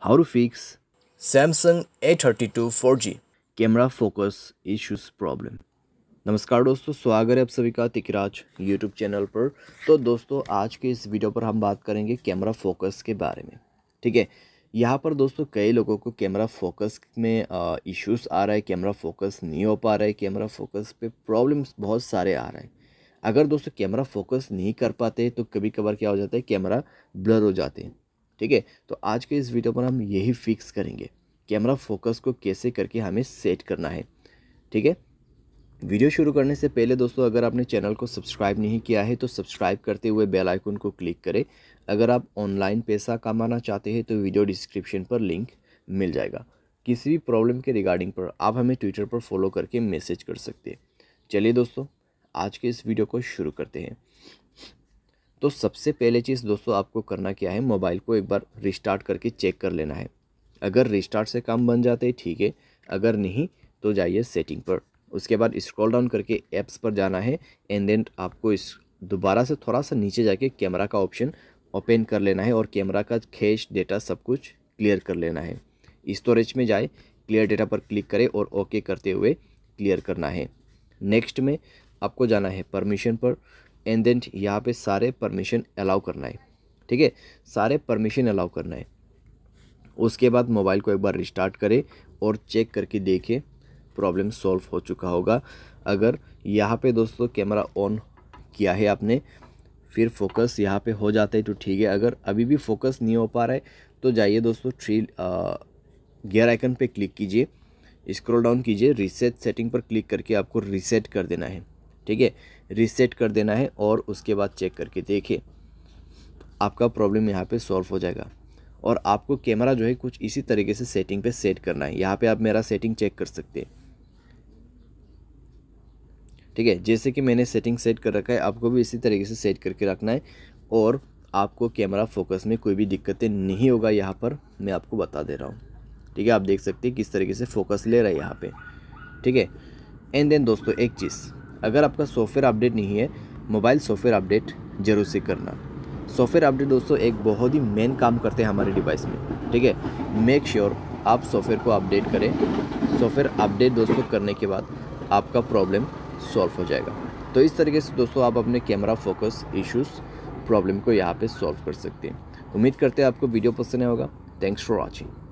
How to fix Samsung A32 4G camera focus issues problem. नमस्कार दोस्तों, स्वागत है आप सभी का तिकराज यूट्यूब चैनल पर। तो दोस्तों, आज के इस वीडियो पर हम बात करेंगे कैमरा फोकस के बारे में। ठीक है, यहाँ पर दोस्तों कई लोगों को कैमरा फोकस में इश्यूज आ रहा है, कैमरा फोकस नहीं हो पा रहा है, कैमरा फोकस पे प्रॉब्लम्स बहुत सारे आ रहे हैं। अगर दोस्तों कैमरा फोकस नहीं कर पाते तो कभी कभार क्या हो जाता है, कैमरा ब्लर हो जाते हैं। ठीक है, तो आज के इस वीडियो पर हम यही फिक्स करेंगे, कैमरा फोकस को कैसे करके हमें सेट करना है। ठीक है, वीडियो शुरू करने से पहले दोस्तों, अगर आपने चैनल को सब्सक्राइब नहीं किया है तो सब्सक्राइब करते हुए बेल आइकन को क्लिक करें। अगर आप ऑनलाइन पैसा कमाना चाहते हैं तो वीडियो डिस्क्रिप्शन पर लिंक मिल जाएगा। किसी भी प्रॉब्लम के रिगार्डिंग पर आप हमें ट्विटर पर फॉलो करके मैसेज कर सकते हैं। चलिए दोस्तों, आज के इस वीडियो को शुरू करते हैं। तो सबसे पहले चीज़ दोस्तों आपको करना क्या है, मोबाइल को एक बार रिस्टार्ट करके चेक कर लेना है। अगर रिस्टार्ट से काम बन जाते हैं ठीक है, अगर नहीं तो जाइए सेटिंग पर। उसके बाद स्क्रॉल डाउन करके ऐप्स पर जाना है एंड देन आपको इस दोबारा से थोड़ा सा नीचे जाके कैमरा का ऑप्शन ओपन कर लेना है और कैमरा का कैश डेटा सब कुछ क्लियर कर लेना है। स्टोरेज में जाए, क्लियर डेटा पर क्लिक करें और ओके करते हुए क्लियर करना है। नेक्स्ट में आपको जाना है परमिशन पर एंड देन यहाँ पे सारे परमिशन अलाउ करना है। ठीक है, सारे परमिशन अलाउ करना है। उसके बाद मोबाइल को एक बार रिस्टार्ट करें और चेक करके देखें प्रॉब्लम सॉल्व हो चुका होगा। अगर यहाँ पे दोस्तों कैमरा ऑन किया है आपने, फिर फोकस यहाँ पे हो जाता है तो ठीक है। अगर अभी भी फोकस नहीं हो पा रहा है तो जाइए दोस्तों गियर आइकन पे क्लिक कीजिए, स्क्रॉल डाउन कीजिए, रीसेट सेटिंग पर क्लिक करके आपको रीसेट कर देना है। ठीक है, रीसेट कर देना है और उसके बाद चेक करके देखिए आपका प्रॉब्लम यहाँ पे सॉल्व हो जाएगा। और आपको कैमरा जो है कुछ इसी तरीके से सेटिंग पे सेट करना है। यहाँ पे आप मेरा सेटिंग चेक कर सकते हैं। ठीक है, जैसे कि मैंने सेटिंग सेट कर रखा है, आपको भी इसी तरीके से सेट करके रखना है और आपको कैमरा फोकस में कोई भी दिक्कतें नहीं होगा। यहाँ पर मैं आपको बता दे रहा हूँ। ठीक है, आप देख सकते हैं किस तरीके से फोकस ले रहा है यहाँ पे। ठीक है, एंड देन दोस्तों एक चीज़, अगर आपका सॉफ्टवेयर अपडेट नहीं है, मोबाइल सॉफ्टवेयर अपडेट जरूर से करना। सॉफ्टवेयर अपडेट दोस्तों एक बहुत ही मेन काम करते हैं हमारे डिवाइस में। ठीक है, मेक श्योर आप सॉफ्टवेयर को अपडेट करें। सॉफ्टवेयर अपडेट दोस्तों करने के बाद आपका प्रॉब्लम सॉल्व हो जाएगा। तो इस तरीके से दोस्तों आप अपने कैमरा फोकस इश्यूज़ प्रॉब्लम को यहाँ पे सॉल्व कर सकते हैं। उम्मीद करते हैं आपको वीडियो पसंद आया होगा। Thanks for watching.